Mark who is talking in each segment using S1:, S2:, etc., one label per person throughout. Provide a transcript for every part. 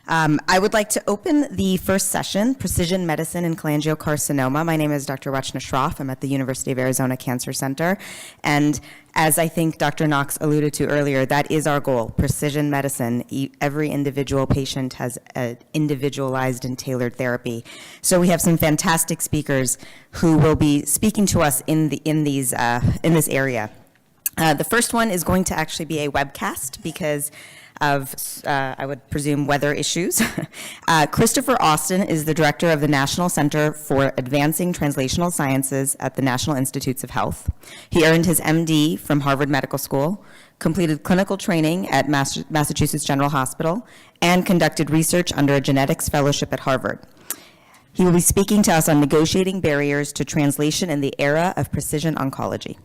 S1: I would like to open the first session, Precision Medicine and Cholangiocarcinoma. My name is Dr. Rachna Shroff. I'm at the University of Arizona Cancer Center. And as I think Dr. Knox alluded to earlier, that is our goal, precision medicine. Every individual patient has an individualized and tailored therapy. So we have some fantastic speakers who will be speaking to us in this area. The first one is going to actually be a webcast because of, I would presume, weather issues. Christopher Austin is the director of the National Center for Advancing Translational Sciences at the National Institutes of Health. He earned his MD from Harvard Medical School, completed clinical training at Massachusetts General Hospital, and conducted research under a genetics fellowship at Harvard. He will be speaking to us on negotiating barriers to translation in the era of precision oncology.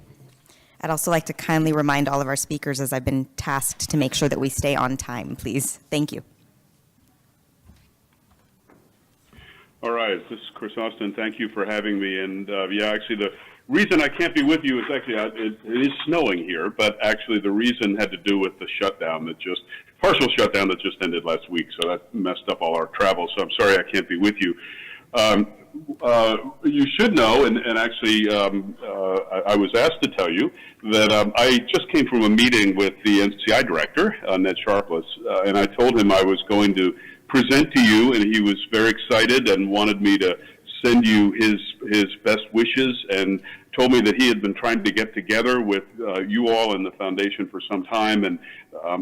S1: I'd also like to kindly remind all of our speakers, as I've been tasked, to make sure that we stay on time, please. Thank you.
S2: All right, this is Chris Austin. Thank you for having me. And actually the reason I can't be with you is actually, it is snowing here, but actually the reason had to do with the partial shutdown that just ended last week. So that messed up all our travel. So I'm sorry I can't be with you. You should know, and actually I was asked to tell you that I just came from a meeting with the NCI director, Ned Sharpless, and I told him I was going to present to you, and he was very excited and wanted me to send you his best wishes, and told me that he had been trying to get together with you all in the foundation for some time, and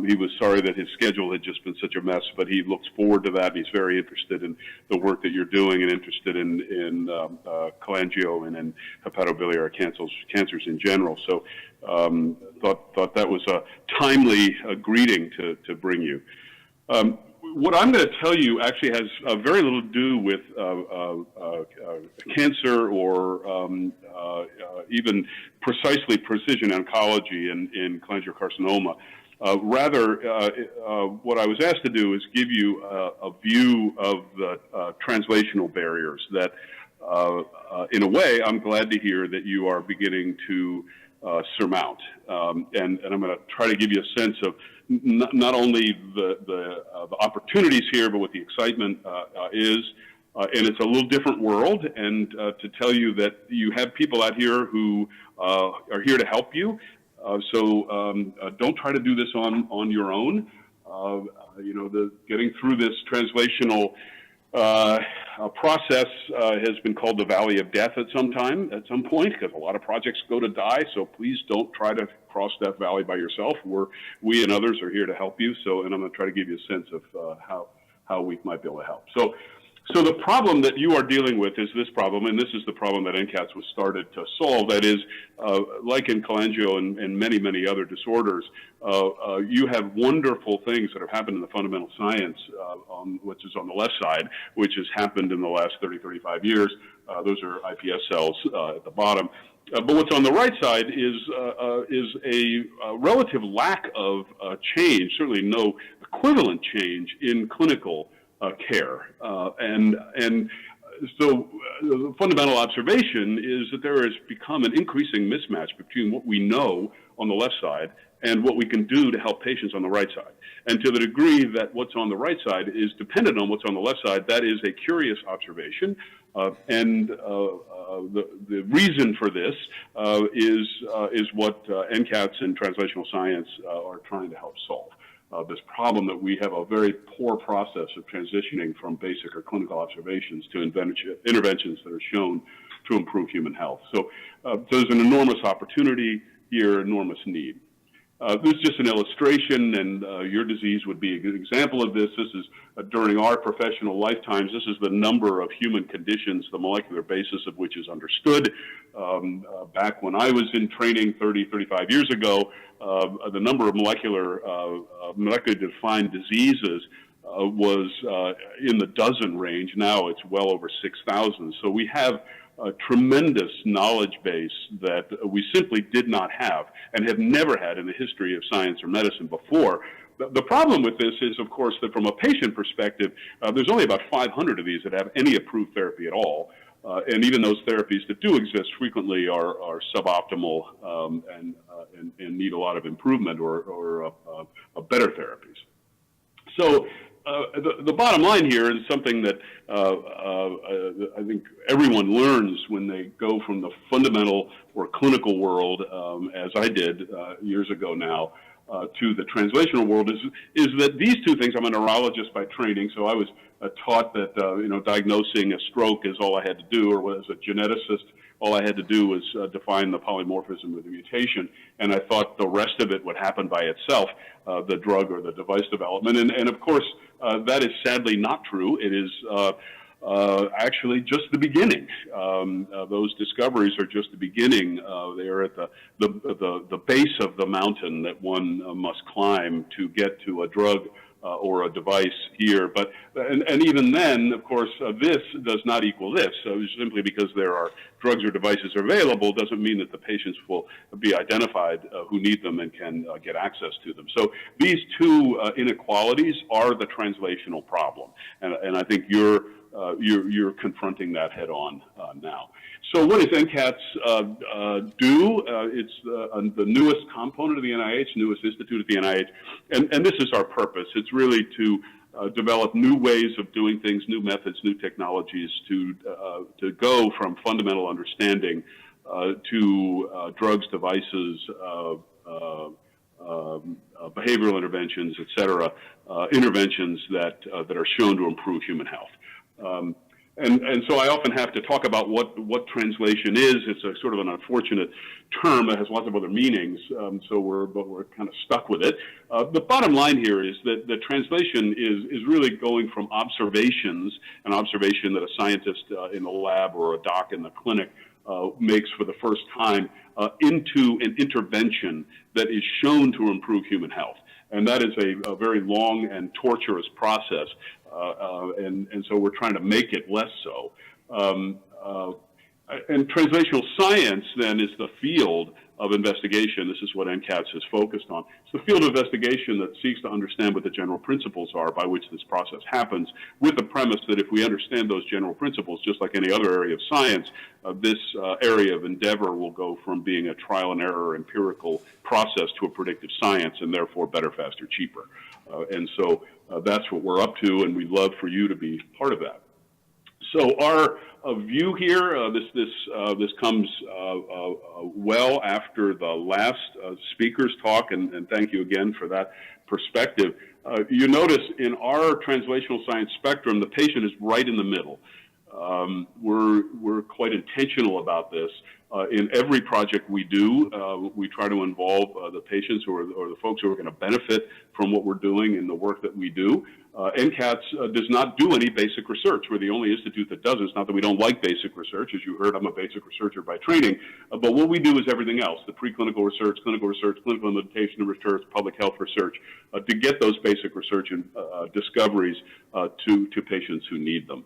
S2: he was sorry that his schedule had just been such a mess, but he looks forward to that. He's very interested in the work that you're doing and interested in cholangio and in hepatobiliary cancers in general. So thought that was a timely greeting to bring you. What I'm going to tell you actually has very little to do with cancer or even precisely precision oncology in cholangiocarcinoma. Rather, what I was asked to do is give you a view of the translational barriers that, in a way, I'm glad to hear that you are beginning to surmount. And I'm going to try to give you a sense of not only the opportunities here, but what the excitement is. And it's a little different world, and to tell you that you have people out here who are here to help you. So don't try to do this on your own. Getting through this translational process has been called the Valley of Death at some point, because a lot of projects go to die. So please don't try to cross that valley by yourself. We and others are here to help you. And I'm going to try to give you a sense of how we might be able to help. So the problem that you are dealing with is this problem, and this is the problem that NCATS was started to solve. That is, like in cholangio and many, many other disorders, you have wonderful things that have happened in the fundamental science, which is on the left side, which has happened in the last 30, 35 years. Those are iPS cells at the bottom. But what's on the right side is a relative lack of change, certainly no equivalent change in clinical care. So the fundamental observation is that there has become an increasing mismatch between what we know on the left side and what we can do to help patients on the right side. And to the degree that what's on the right side is dependent on what's on the left side, that is a curious observation. The reason for this is what NCATS and translational science are trying to help solve. This problem that we have a very poor process of transitioning from basic or clinical observations to interventions that are shown to improve human health. So there's an enormous opportunity here, enormous need. This is just an illustration, and your disease would be a good example of this. This is during our professional lifetimes, this is the number of human conditions, the molecular basis of which is understood. Back when I was in training 30, 35 years ago, the number of molecularly defined diseases was in the dozen range. Now it's well over 6,000. So we have a tremendous knowledge base that we simply did not have and have never had in the history of science or medicine before. The problem with this is, of course, that from a patient perspective, there's only about 500 of these that have any approved therapy at all. And even those therapies that do exist frequently are suboptimal and need a lot of improvement or better therapies. So the bottom line here is something that I think everyone learns when they go from the fundamental or clinical world, as I did years ago now, to the translational world is that these two things. I'm a neurologist by training, so I was taught that diagnosing a stroke is all I had to do, or as a geneticist, all I had to do was define the polymorphism of the mutation, and I thought the rest of it would happen by itself, the drug or the device development. And of course, that is sadly not true. It is actually just the beginning. Those discoveries are just the beginning. They are at the base of the mountain that one must climb to get to a drug or a device here. But and even then, of course, this does not equal this. So simply because there are drugs or devices available doesn't mean that the patients will be identified who need them and can get access to them. So these two inequalities are the translational problem, and I think you're confronting that head on now. So what does NCATS do? It's the newest component of the NIH, newest institute at the NIH, and this is our purpose. It's really to develop new ways of doing things, new methods, new technologies to go from fundamental understanding to drugs, devices, behavioral interventions, et cetera, interventions that are shown to improve human health. And so I often have to talk about what translation is. It's a sort of an unfortunate term that has lots of other meanings, but we're kind of stuck with it. The bottom line here is that the translation is really going from observations, an observation that a scientist in the lab or a doc in the clinic makes for the first time, into an intervention that is shown to improve human health. And that is a very long and torturous process, and so we're trying to make it less so. And translational science, then, is the field of investigation. This is what NCATS is focused on. It's the field of investigation that seeks to understand what the general principles are by which this process happens, with the premise that if we understand those general principles, just like any other area of science, this area of endeavor will go from being a trial and error empirical process to a predictive science, and therefore better, faster, cheaper. And so that's what we're up to, and we'd love for you to be part of that. So our view here, this comes well after the last speaker's talk, and thank you again for that perspective. You notice in our translational science spectrum, the patient is right in the middle. We're quite intentional about this. In every project we do, we try to involve the patients or the folks who are going to benefit from what we're doing in the work that we do. NCATS does not do any basic research. We're the only institute that does it. It's not that we don't like basic research. As you heard, I'm a basic researcher by training. But what we do is everything else, the preclinical research, clinical implementation research, public health research, to get those basic research and discoveries to patients who need them.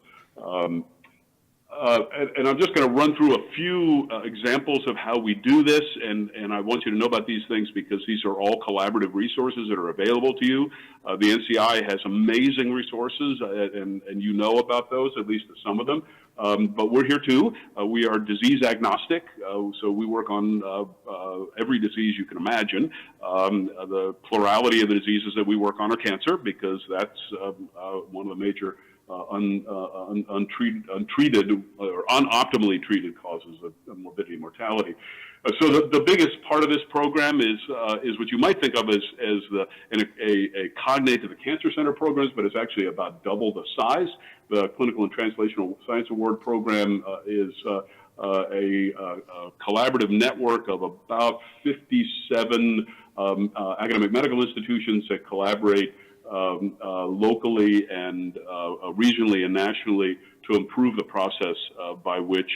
S2: And I'm just going to run through a few examples of how we do this, and I want you to know about these things because these are all collaborative resources that are available to you. The NCI has amazing resources, and you know about those, at least some of them. But we're here too. We are disease agnostic, so we work on every disease you can imagine. The plurality of the diseases that we work on are cancer, because that's one of the major untreated or unoptimally treated causes of morbidity and mortality. So the biggest part of this program is what you might think of as a cognate to the Cancer Center programs, but it's actually about double the size. The Clinical and Translational Science Award program is a collaborative network of about 57 academic medical institutions that collaborate locally and regionally and nationally to improve the process by which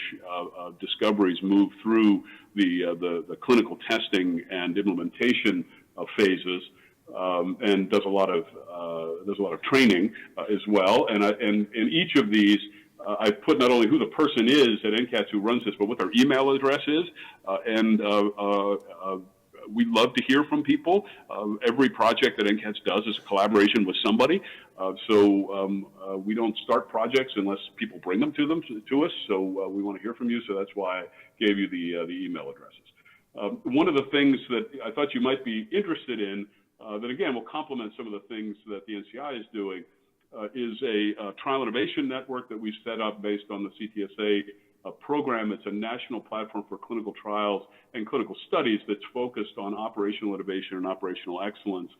S2: discoveries move through the clinical testing and implementation phases, and does a lot of training as well. And in each of these, I put not only who the person is at NCATS who runs this, but what their email address is, and we love to hear from people. Every project that NCATS does is a collaboration with somebody. So we don't start projects unless people bring them to us. So we want to hear from you. So that's why I gave you the email addresses. One of the things that I thought you might be interested in, that again will complement some of the things that the NCI is doing, is a trial innovation network that we set up based on the CTSA program. It's a national platform for clinical trials and clinical studies that's focused on operational innovation and operational excellence,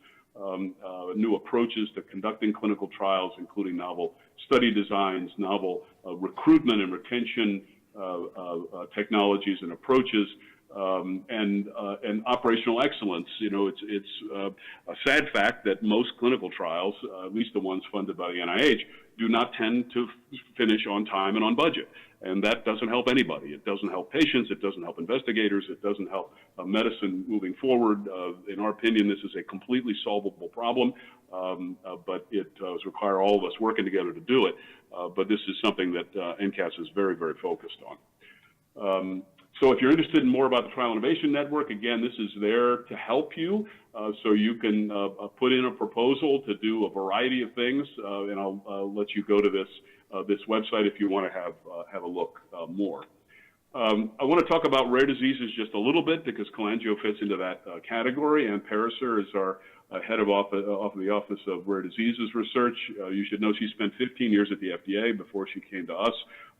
S2: new approaches to conducting clinical trials, including novel study designs, novel recruitment and retention technologies and approaches, and operational excellence. You know, it's a sad fact that most clinical trials, at least the ones funded by the NIH, do not tend to finish on time and on budget. And that doesn't help anybody. It doesn't help patients. It doesn't help investigators. It doesn't help medicine moving forward. In our opinion, this is a completely solvable problem, but it does require all of us working together to do it. But this is something that NCATS is very, very focused on. So if you're interested in more about the Trial Innovation Network, again, this is there to help you. So you can put in a proposal to do a variety of things, and I'll let you go to this website if you want to have a look more. I want to talk about rare diseases just a little bit because cholangio fits into that category, and Pariser is our head of the Office of Rare Diseases Research. You should know she spent 15 years at the FDA before she came to us,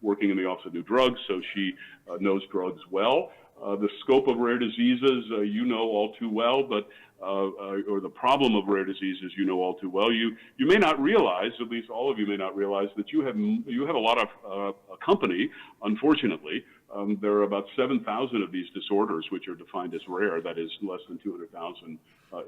S2: working in the Office of New Drugs, so she knows drugs well. The scope of rare diseases, you know all too well, but or the problem of rare diseases, you know all too well. You may not realize, at least all of you may not realize, that you have a lot of company. Unfortunately, there are about 7,000 of these disorders, which are defined as rare. That is less than 200,000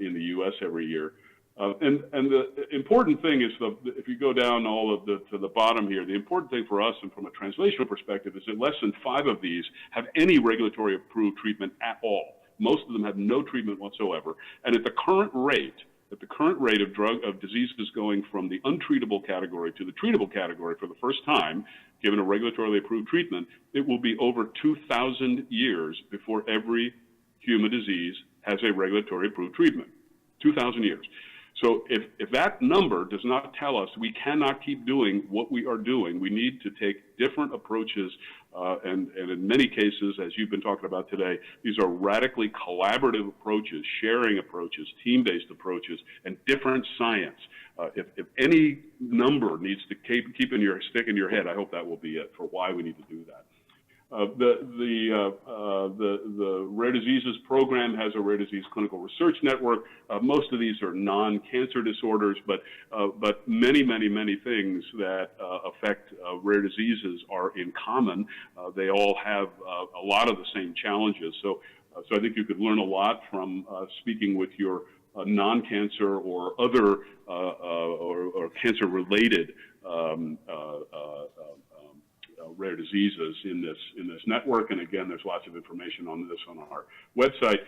S2: in the U.S. every year. And the important thing is, if you go down to the bottom here, the important thing for us and from a translational perspective is that less than 5 of these have any regulatory approved treatment at all. Most of them have no treatment whatsoever. And at the current rate of diseases going from the untreatable category to the treatable category for the first time, given a regulatorily approved treatment, it will be over 2,000 years before every human disease has a regulatory approved treatment. 2,000 years. So if that number does not tell us we cannot keep doing what we are doing, we need to take different approaches, and in many cases, as you've been talking about today, these are radically collaborative approaches, sharing approaches, team-based approaches, and different science. If any number needs to stick in your head, I hope that will be it for why we need to do that. The Rare Diseases Program has a Rare Disease Clinical Research Network. Most of these are non-cancer disorders, but many things that affect rare diseases are in common. They all have a lot of the same challenges. So I think you could learn a lot from speaking with your non-cancer or other or cancer-related rare diseases in this network. And again, there's lots of information on this on our website.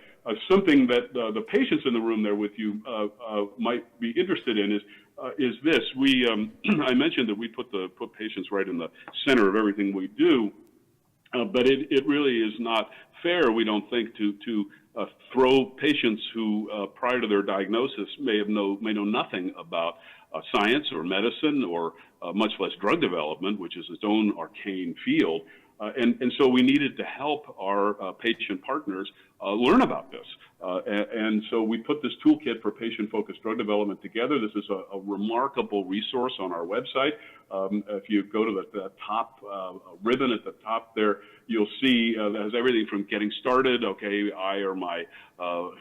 S2: Something that the patients in the room there with you might be interested in is this. I mentioned that we put patients right in the center of everything we do, but it really is not fair, we don't think, to throw patients who prior to their diagnosis may know nothing about science or medicine or much less drug development, which is its own arcane field. And so we needed to help our patient partners learn about this. And so we put this toolkit for patient-focused drug development together. This is a remarkable resource on our website. If you go to the top ribbon at the top there, you'll see that has everything from getting started. Okay, I or my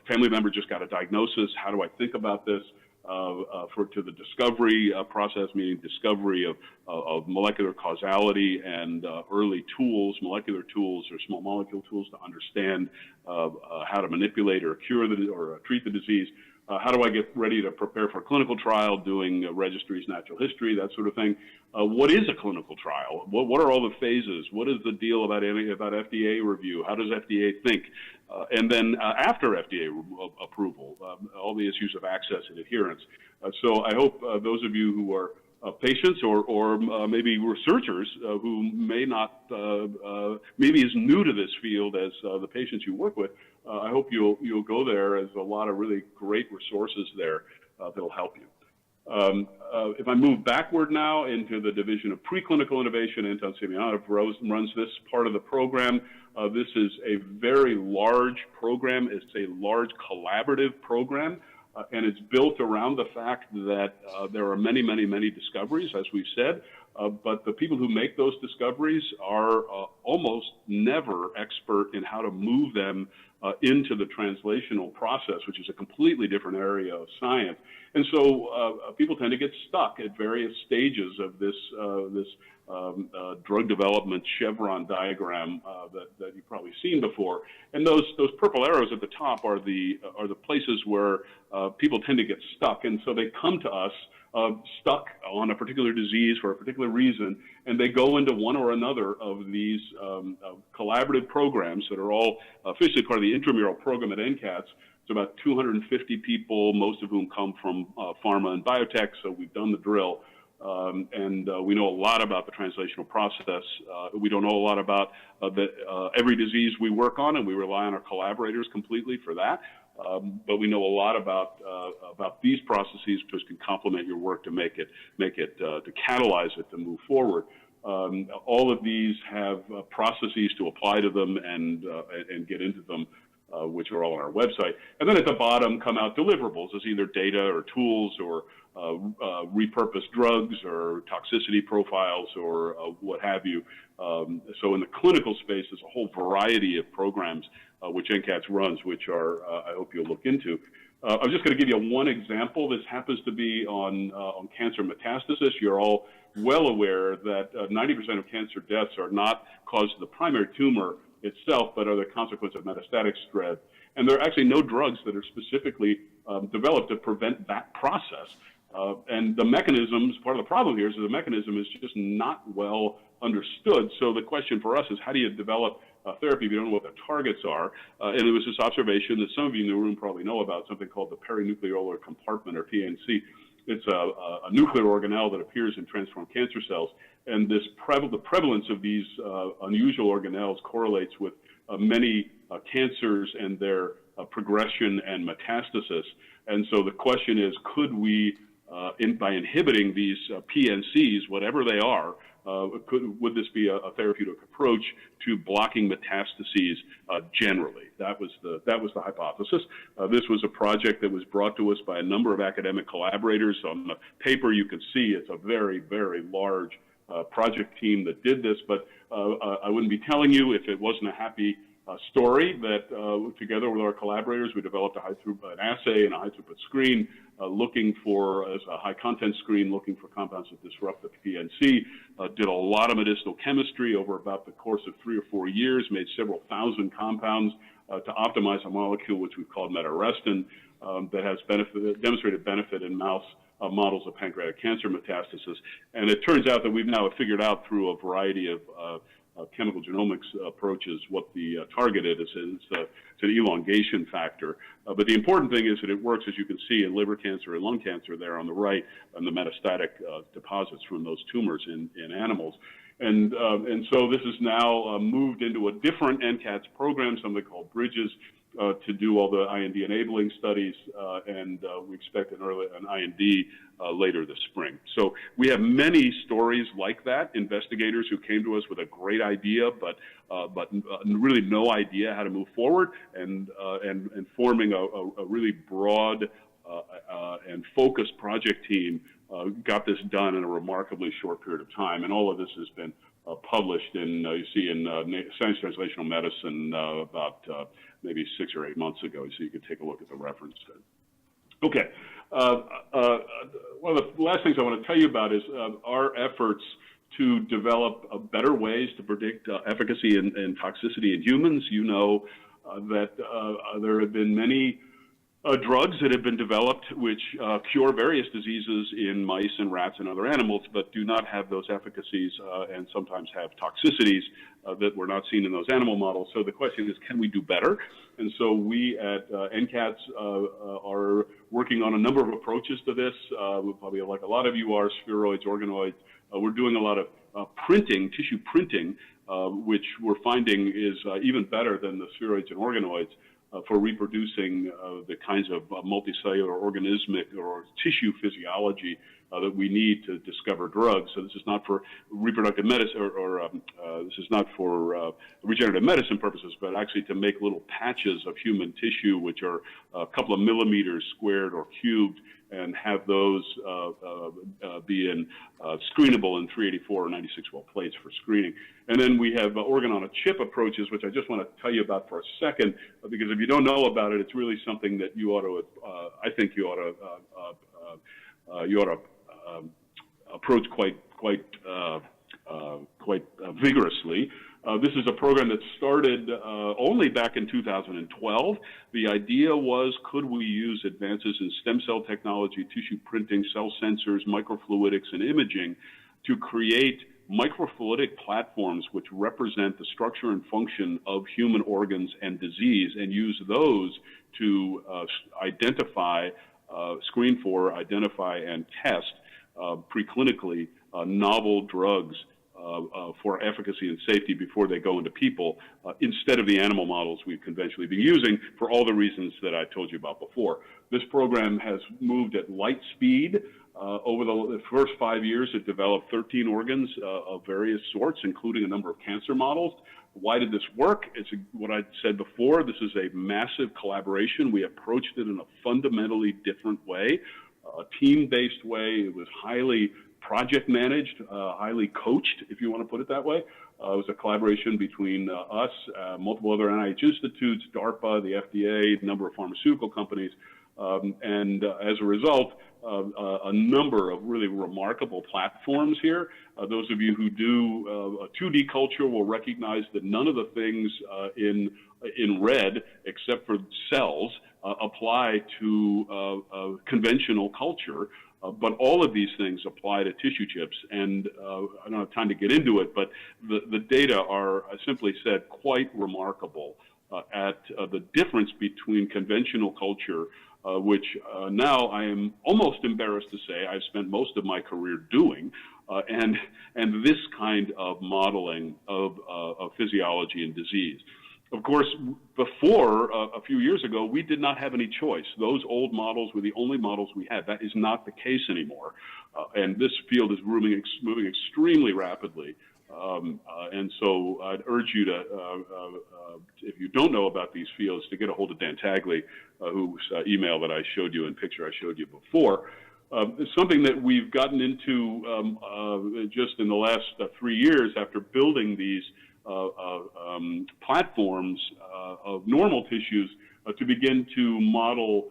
S2: family member just got a diagnosis. How do I think about this? To the discovery process, meaning discovery of molecular causality and early tools, molecular tools or small molecule tools to understand how to manipulate or cure or treat the disease. How do I get ready to prepare for a clinical trial, doing registries, natural history, that sort of thing. What is a clinical trial? What are all the phases? What is the deal about FDA review? How does FDA think? And then after FDA approval, all the issues of access and adherence. So I hope those of you who are patients or maybe researchers who may not, maybe as new to this field as the patients you work with, I hope you'll go there. There's a lot of really great resources there that'll help you. If I move backward now into the Division of Preclinical Innovation, Anton Semyonov runs this part of the program. This is a very large program. It's a large collaborative program. and it's built around the fact that there are many, many, many discoveries, as we've said, but the people who make those discoveries are almost never expert in how to move them into the translational process, which is a completely different area of science. And so people tend to get stuck at various stages of this drug development chevron diagram that you've probably seen before. And those purple arrows at the top are the places where people tend to get stuck, and so they come to us stuck on a particular disease for a particular reason, and they go into one or another of these collaborative programs that are all officially part of the intramural program at NCATS. It's about 250 people, most of whom come from pharma and biotech, so we've done the drill. And we know a lot about the translational process. We don't know a lot about every disease we work on, and we rely on our collaborators completely for that. But we know a lot about these processes, which can complement your work to make it to catalyze it to move forward. All of these have processes to apply to them and get into them, which are all on our website. And then at the bottom come out deliverables as either data or tools or repurposed drugs or toxicity profiles or what have you. So in the clinical space, there's a whole variety of programs which NCATS runs, which are I hope you'll look into. I'm just going to give you one example. This happens to be on cancer metastasis. You're all well aware that 90% of cancer deaths are not caused of the primary tumor itself, but are the consequence of metastatic spread. And there are actually no drugs that are specifically developed to prevent that process. And the mechanisms, part of the problem here is that the mechanism is just not well understood. So the question for us is, how do you develop therapy if you don't know what the targets are? And it was this observation that some of you in the room probably know about, something called the perinucleolar compartment, or PNC. It's a nuclear organelle that appears in transformed cancer cells. And the prevalence of these unusual organelles correlates with many cancers and their progression and metastasis. And so the question is, could we, by inhibiting these PNCs, whatever they are, would this be a therapeutic approach to blocking metastases generally? That was the hypothesis. This was a project that was brought to us by a number of academic collaborators. On the paper, you can see it's a very, very large project team that did this, but I wouldn't be telling you if it wasn't a happy story that together with our collaborators, we developed an assay and a high throughput screen looking for, as a high content screen, looking for compounds that disrupt the PNC, did a lot of medicinal chemistry over about the course of 3 or 4 years, made several thousand compounds to optimize a molecule which we've called metarestin that has demonstrated benefit in mouse models of pancreatic cancer metastasis. And it turns out that we've now figured out through a variety of chemical genomics approaches what the target is. It's an elongation factor. But the important thing is that it works, as you can see, in liver cancer and lung cancer there on the right, and the metastatic deposits from those tumors in animals. And so this is now moved into a different NCATS program, something called Bridges, to do all the IND enabling studies, and we expect an IND later this spring. So we have many stories like that, investigators who came to us with a great idea, but really no idea how to move forward, and forming a really broad and focused project team got this done in a remarkably short period of time. And all of this has been published in, you see, in Science Translational Medicine about maybe 6 or 8 months ago, so you could take a look at the reference. Okay. One of the last things I want to tell you about is our efforts to develop better ways to predict efficacy and toxicity in humans. You know that there have been many drugs that have been developed which cure various diseases in mice and rats and other animals, but do not have those efficacies and sometimes have toxicities that were not seen in those animal models. So the question is, can we do better? And so we at NCATS are working on a number of approaches to this. Probably like a lot of you are, spheroids, organoids. We're doing a lot of printing, tissue printing, which we're finding is even better than the spheroids and organoids for reproducing the kinds of multicellular organismic or tissue physiology that we need to discover drugs. So this is not for reproductive medicine this is not for regenerative medicine purposes, but actually to make little patches of human tissue which are a couple of millimeters squared or cubed, and have those be in screenable in 384 or 96-well plates for screening. And then we have organ-on-a-chip approaches, which I just want to tell you about for a second, because if you don't know about it, it's really something that you ought to, I think you ought to approach quite vigorously. This is a program that started only back in 2012. The idea was, could we use advances in stem cell technology, tissue printing, cell sensors, microfluidics, and imaging to create microfluidic platforms which represent the structure and function of human organs and disease, and use those to identify, screen for, identify, and test preclinically novel drugs for efficacy and safety before they go into people, instead of the animal models we've conventionally been using for all the reasons that I told you about before. This program has moved at light speed. Over the first 5 years, it developed 13 organs of various sorts, including a number of cancer models. Why did this work? It's what I said before. This is a massive collaboration. We approached it in a fundamentally different way, a team-based way. It was highly project managed, highly coached, if you want to put it that way. It was a collaboration between us, multiple other NIH institutes, DARPA, the FDA, a number of pharmaceutical companies, and as a result, a number of really remarkable platforms here. Those of you who do 2D culture will recognize that none of the things in red, except for cells, apply to conventional culture. But all of these things apply to tissue chips, and I don't have time to get into it, but the data are, simply said, quite remarkable at the difference between conventional culture, which now I am almost embarrassed to say I've spent most of my career doing, and this kind of modeling of physiology and disease. Of course, before, a few years ago, we did not have any choice. Those old models were the only models we had. That is not the case anymore. And this field is moving extremely rapidly. And so I'd urge you to, if you don't know about these fields, to get a hold of Dan Tagle, whose email that I showed you and picture I showed you before. It's something that we've gotten into just in the last 3 years after building these platforms of normal tissues to begin to model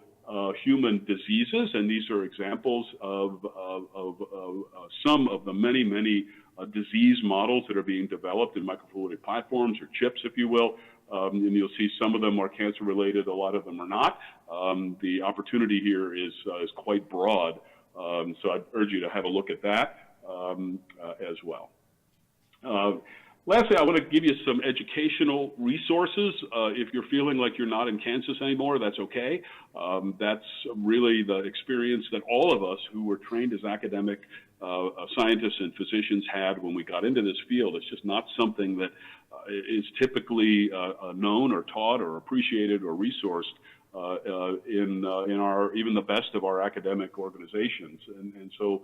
S2: human diseases, and these are examples of some of the many disease models that are being developed in microfluidic platforms, or chips, if you will. And you'll see some of them are cancer related, a lot of them are not. The opportunity here is quite broad, so I'd urge you to have a look at that as well. Lastly, I want to give you some educational resources. If you're feeling like you're not in Kansas anymore, that's okay. That's really the experience that all of us who were trained as academic scientists and physicians had when we got into this field. It's just not something that is typically known or taught or appreciated or resourced in our, even the best of our academic organizations. And so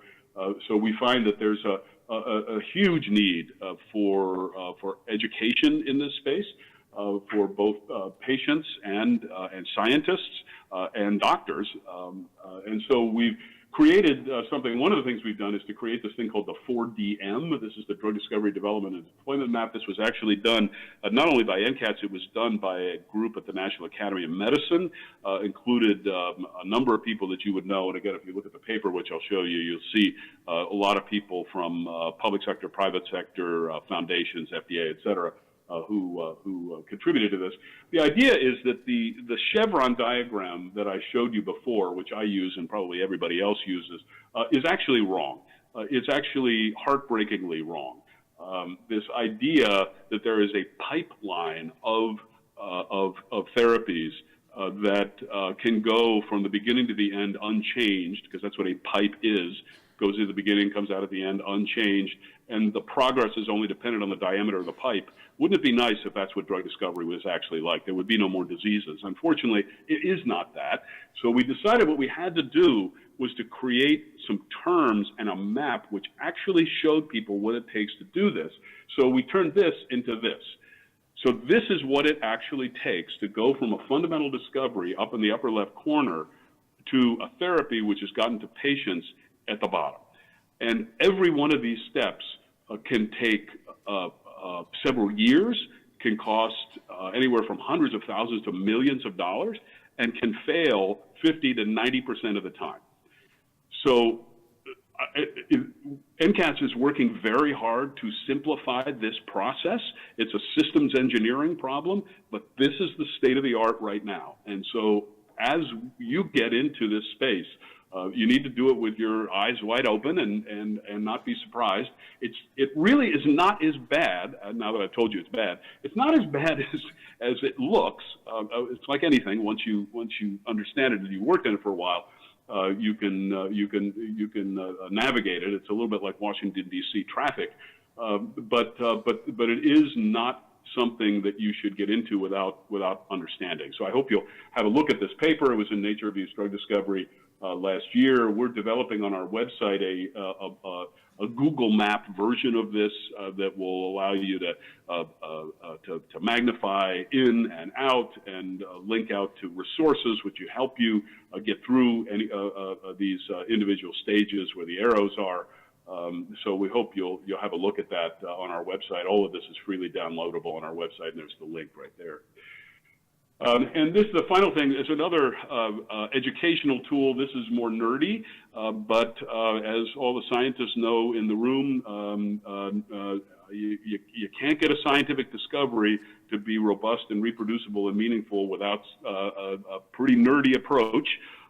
S2: we find that there's a huge need for education in this space for both patients and scientists and doctors. And so we've created something. One of the things we've done is to create this thing called the 4DM. This is the Drug Discovery Development and Deployment Map. This was actually done not only by NCATS, it was done by a group at the National Academy of Medicine, included a number of people that you would know. And again, if you look at the paper, which I'll show you, you'll see a lot of people from public sector, private sector, foundations, FDA, et cetera, who contributed to this. The idea is that the chevron diagram that I showed you before, which I use and probably everybody else uses, is actually wrong. It's actually heartbreakingly wrong. This idea that there is a pipeline of therapies that can go from the beginning to the end unchanged, because that's what a pipe is, goes in the beginning, comes out at the end unchanged, and the progress is only dependent on the diameter of the pipe. Wouldn't it be nice if that's what drug discovery was actually like? There would be no more diseases. Unfortunately, it is not that. So we decided what we had to do was to create some terms and a map which actually showed people what it takes to do this. So we turned this into this. So this is what it actually takes to go from a fundamental discovery up in the upper left corner to a therapy which has gotten to patients at the bottom. And every one of these steps can take several years, can cost anywhere from hundreds of thousands to millions of dollars, and can fail 50 to 90% of the time. So NCATS is working very hard to simplify this process. It's a systems engineering problem, but this is the state of the art right now. And so as you get into this space, you need to do it with your eyes wide open and not be surprised. It really is not as bad, now that I've told you it's bad, it's not as bad as it looks. It's like anything, once you understand it and you worked in it for a while, you can navigate it. It's a little bit like Washington, D.C. traffic, but it is not something that you should get into without understanding. So I hope you'll have a look at this paper. It was in Nature Reviews Drug Discovery last year. We're developing on our website a Google Map version of this that will allow you to magnify in and out and link out to resources which will help you get through any these individual stages where the arrows are. So we hope you'll have a look at that on our website. All of this is freely downloadable on our website, and there's the link right there. And this is the final thing. It's another educational tool. This is more nerdy, but as all the scientists know in the room, you can't get a scientific discovery to be robust and reproducible and meaningful without a pretty nerdy approach.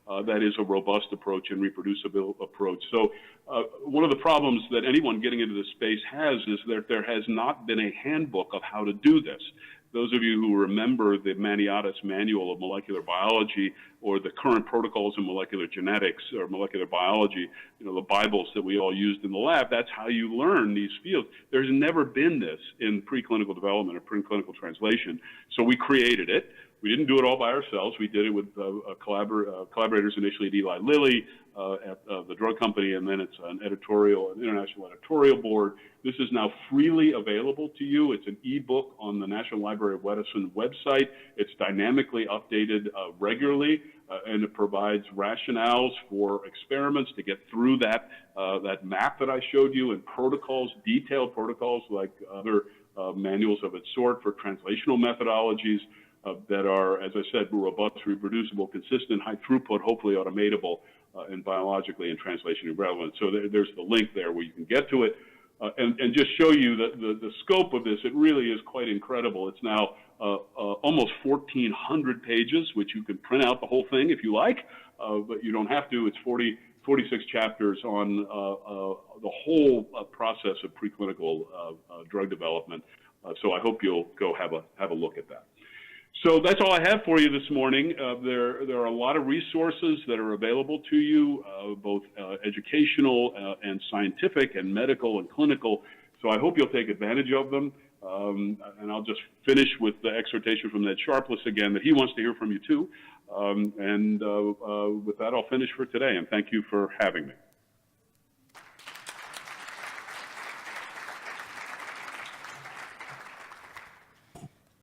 S2: That is a robust approach and reproducible approach. So one of the problems that anyone getting into this space has is that there has not been a handbook of how to do this. Those of you who remember the Maniatis Manual of Molecular Biology or the current protocols in molecular genetics or molecular biology, the Bibles that we all used in the lab, that's how you learn these fields. There's never been this in preclinical development or preclinical translation, so we created it. We didn't do it all by ourselves. We did it with collaborators initially at Eli Lilly, at the drug company, and then it's an international editorial board. This is now freely available to you. It's an ebook on the National Library of Medicine website. It's dynamically updated regularly, and it provides rationales for experiments to get through that map that I showed you, and protocols, detailed protocols like other manuals of its sort for translational methodologies. That are, as I said, robust, reproducible, consistent, high throughput, hopefully automatable, and biologically and translationally relevant. So there's the link there where you can get to it. And just show you the scope of this. It really is quite incredible. It's now almost 1,400 pages, which you can print out the whole thing if you like, but you don't have to. It's 46 chapters on the whole process of preclinical drug development. So I hope you'll go have a look at that. So that's all I have for you this morning. There are a lot of resources that are available to you, both educational and scientific and medical and clinical. So I hope you'll take advantage of them. And I'll just finish with the exhortation from Ned Sharpless again, that he wants to hear from you too. With that, I'll finish for today, and thank you for having me.